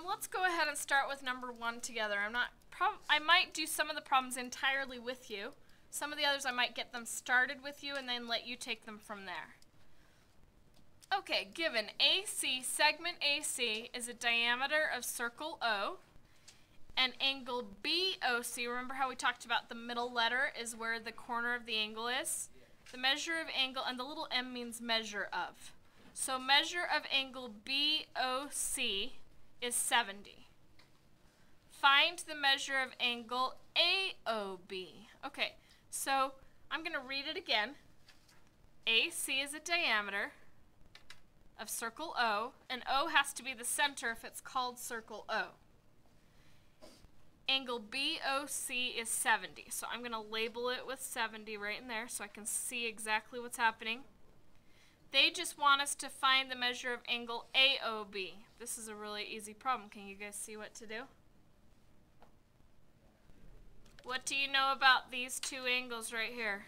Let's go ahead and start with number 1 together. I might do some of the problems entirely with you. Some of the others I might get them started with you and then let you take them from there. Okay, given AC, segment AC is a diameter of circle O, and angle BOC, remember how we talked about the middle letter is where the corner of the angle is? The measure of angle, and the little m means measure of. So measure of angle BOC is 70. Find the measure of angle AOB. Okay, so I'm going to read it again. AC is a diameter of circle O, and O has to be the center if it's called circle O. Angle BOC is 70, so I'm going to label it with 70 right in there so I can see exactly what's happening. They just want us to find the measure of angle AOB. This is a really easy problem. Can you guys see what to do? What do you know about these two angles right here?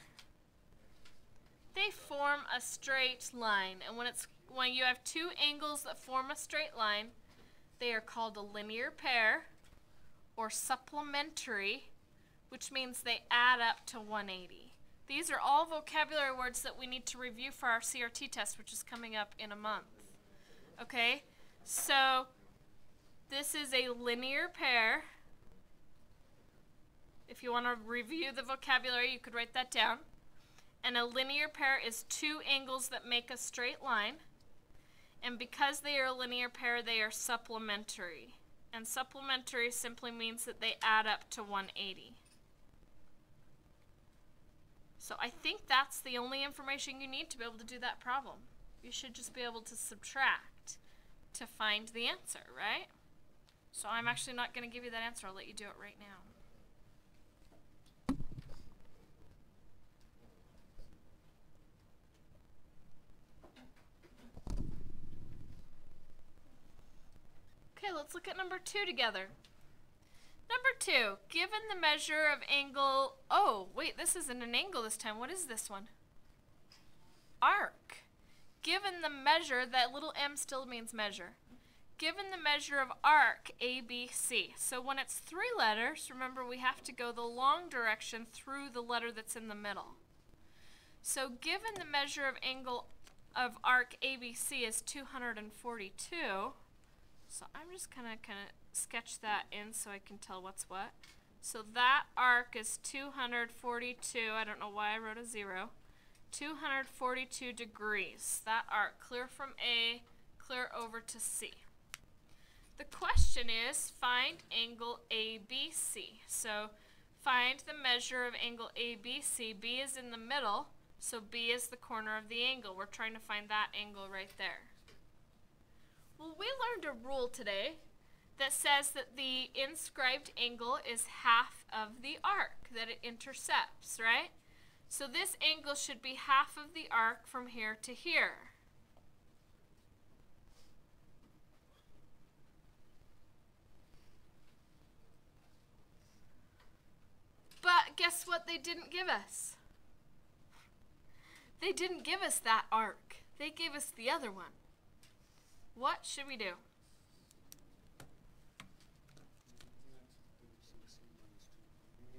They form a straight line, and when you have two angles that form a straight line, they are called a linear pair or supplementary, which means they add up to 180. These are all vocabulary words that we need to review for our CRT test, which is coming up in a month. Okay, so this is a linear pair. If you want to review the vocabulary, you could write that down. And a linear pair is two angles that make a straight line. And because they are a linear pair, they are supplementary. And supplementary simply means that they add up to 180. So I think that's the only information you need to be able to do that problem. You should just be able to subtract to find the answer, right? So I'm actually not going to give you that answer. I'll let you do it right now. Okay, let's look at number 2 together. Number 2, given the measure of angle, oh, wait, this isn't an angle this time. What is this one? Arc. Given the measure, that little m still means measure. Given the measure of arc ABC. So when it's 3 letters, remember we have to go the long direction through the letter that's in the middle. So given the measure of angle of arc ABC is 242, so I'm just going to sketch that in so I can tell what's what. So that arc is 242. I don't know why I wrote a 0. 242 degrees. That arc, clear from A, clear over to C. The question is, find angle ABC. So find the measure of angle ABC. B is in the middle, so B is the corner of the angle. We're trying to find that angle right there. Well, we learned a rule today that says that the inscribed angle is half of the arc that it intercepts, right? So this angle should be half of the arc from here to here. But guess what they didn't give us? They didn't give us that arc. They gave us the other one. What should we do?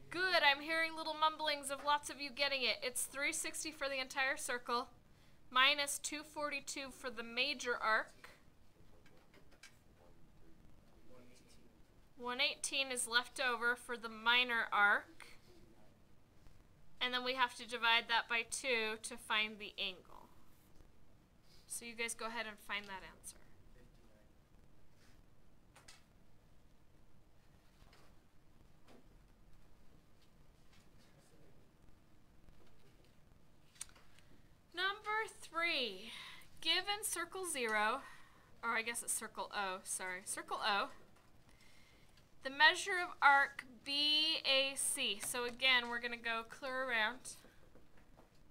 Good, I'm hearing little mumblings of lots of you getting it. It's 360 for the entire circle, minus 242 for the major arc. 118 is left over for the minor arc. And then we have to divide that by 2 to find the angle. So you guys go ahead and find that answer. Number 3, given circle 0, or I guess it's circle O, sorry, circle O, the measure of arc BAC. So again, we're going to go clear around.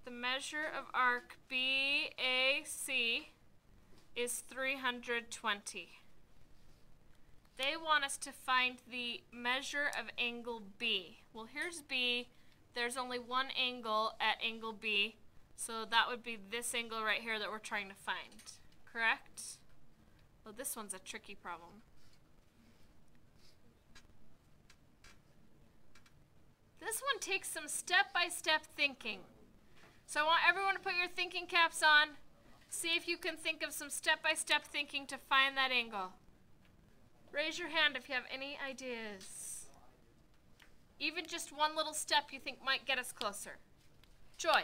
The measure of arc BAC is 320. They want us to find the measure of angle B. Well, here's B. There's only one angle at angle B. So that would be this angle right here that we're trying to find, correct? Well, this one's a tricky problem. This one takes some step-by-step thinking. So I want everyone to put your thinking caps on. See if you can think of some step-by-step thinking to find that angle. Raise your hand if you have any ideas. Even just one little step you think might get us closer. Joy.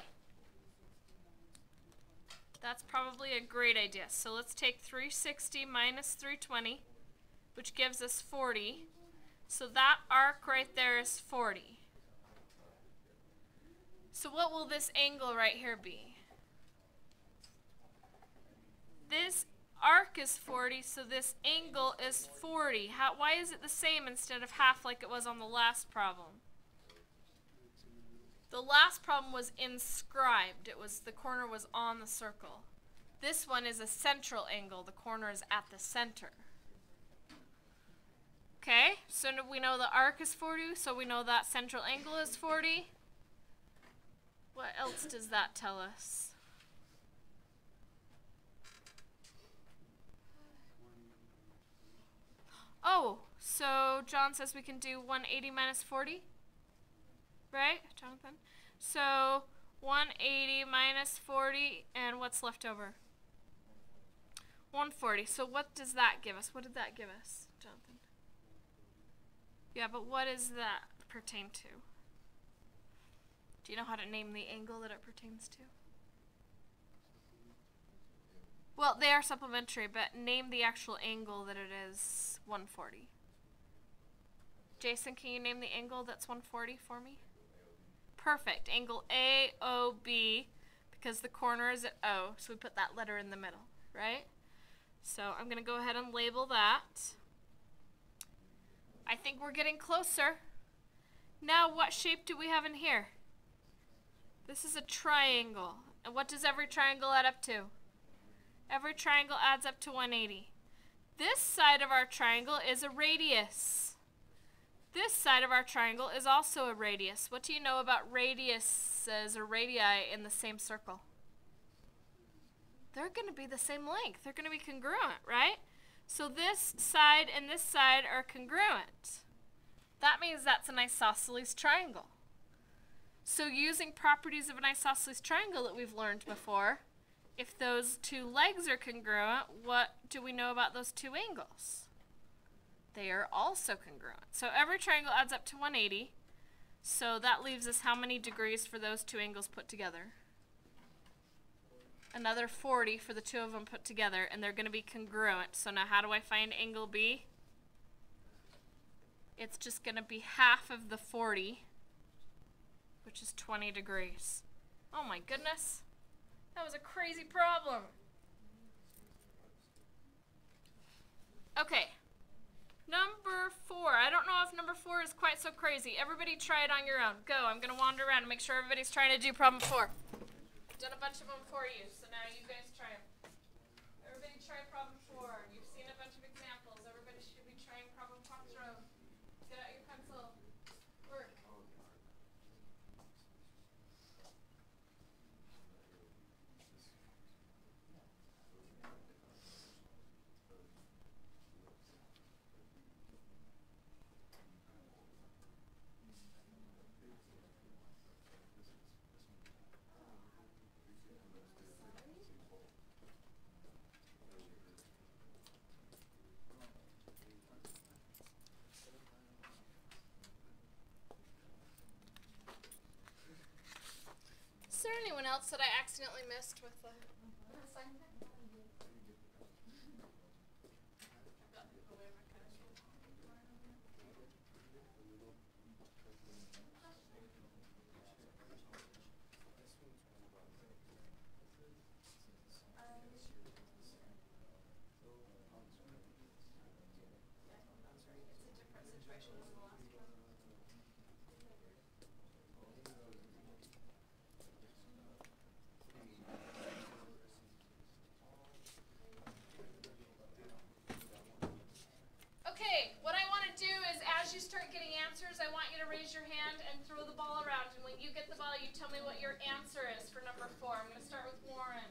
That's probably a great idea. So let's take 360 minus 320, which gives us 40. So that arc right there is 40. So what will this angle right here be? This arc is 40, so this angle is 40. Why is it the same instead of half like it was on the last problem? The last problem was inscribed. It was the corner was on the circle. This one is a central angle. The corner is at the center. Okay, so we know the arc is 40, so we know that central angle is 40. What else does that tell us? Oh, so John says we can do 180 minus 40? Right, Jonathan? So 180 minus 40, and what's left over? 140. So what does that give us? What did that give us, Jonathan? Yeah, but what does that pertain to? Do you know how to name the angle that it pertains to? Well, they are supplementary, but name the actual angle that it is 140. Jason, can you name the angle that's 140 for me? Perfect. Angle AOB, because the corner is at O, so we put that letter in the middle, right? So I'm going to go ahead and label that. I think we're getting closer. Now, what shape do we have in here? This is a triangle. And what does every triangle add up to? Every triangle adds up to 180. This side of our triangle is a radius. This side of our triangle is also a radius. What do you know about radiuses or radii in the same circle? They're going to be the same length. They're going to be congruent, right? So this side and this side are congruent. That means that's an isosceles triangle. So using properties of an isosceles triangle that we've learned before, if those two legs are congruent, what do we know about those two angles? They are also congruent. So every triangle adds up to 180. So that leaves us how many degrees for those two angles put together? Another 40 for the two of them put together, and they're going to be congruent. So now how do I find angle B? It's just going to be half of the 40, which is 20 degrees. Oh my goodness. That was a crazy problem. Okay. Number 4. I don't know if number 4 is quite so crazy. Everybody try it on your own. Go. I'm going to wander around and make sure everybody's trying to do problem 4. I've done a bunch of them for you, so now you guys try them. Everybody try problem 4. You've seen a bunch of examples. Everybody should be trying problem 4. Get out your pencil. Work. Is there anyone else that I accidentally missed with the assignment? I want you to raise your hand and throw the ball around. And when you get the ball, you tell me what your answer is for number 4. I'm going to start with Warren.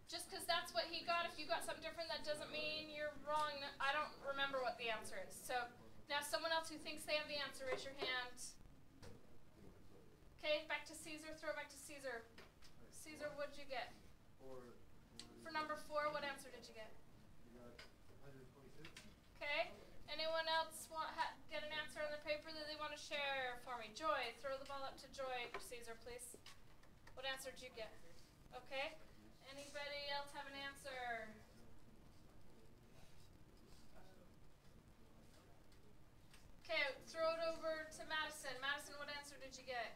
Just because that's what he got, if you got something different, that doesn't mean you're wrong. I don't remember what the answer is. So Now someone else who thinks they have the answer, raise your hand. Okay, back to Caesar, throw back to Caesar. Caesar, what did you get? For number 4, what answer did you get? You got 126. Okay, anyone else get an answer on the paper that they want to share for me? Joy, throw the ball up to Joy, Caesar, please. What answer did you get? Okay, anybody else have an answer? Okay, throw it over to Madison. Madison, what answer did you get?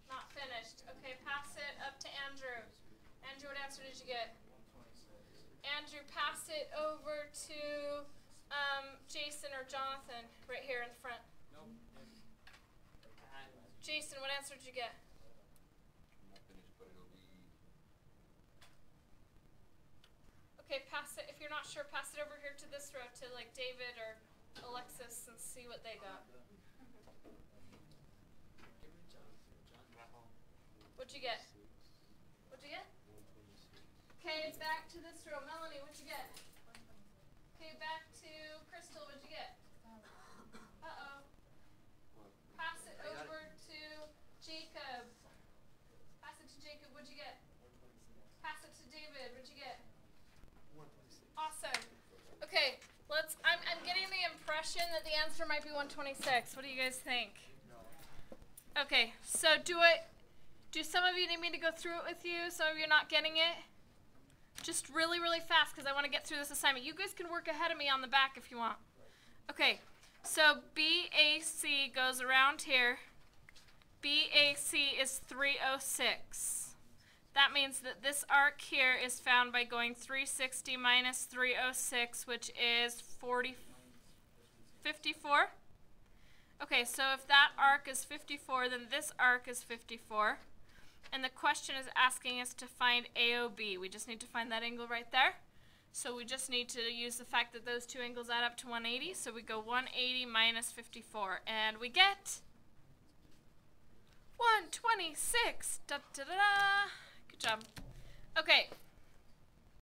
Not finished. Okay, pass it up to Andrew. Andrew, what answer did you get? Andrew, pass it over to Jason or Jonathan, right here in the front. Nope. Jason, what answer did you get? Not finished, but it'll be. Okay, pass it. If you're not sure, pass it over here to this row to like David or Alexis and see what they got. What'd you get? What'd you get? Okay, back to this row. Melanie, what'd you get? Okay, back to Crystal. What'd you get? Uh-oh. Pass it over to Jacob. Pass it to Jacob. What'd you get? Pass it to David. What'd you get? 126. Awesome. Okay, I'm getting the impression that the answer might be 126. What do you guys think? Okay, so do some of you need me to go through it with you? Some of you are not getting it? Just really, really fast because I want to get through this assignment. You guys can work ahead of me on the back if you want. Okay, so BAC goes around here. BAC is 306. That means that this arc here is found by going 360 minus 306, which is 54. Okay, so if that arc is 54, then this arc is 54. And the question is asking us to find AOB. We just need to find that angle right there. So we just need to use the fact that those two angles add up to 180. So we go 180 minus 54. And we get 126. Da, da, da, da. Good job. Okay,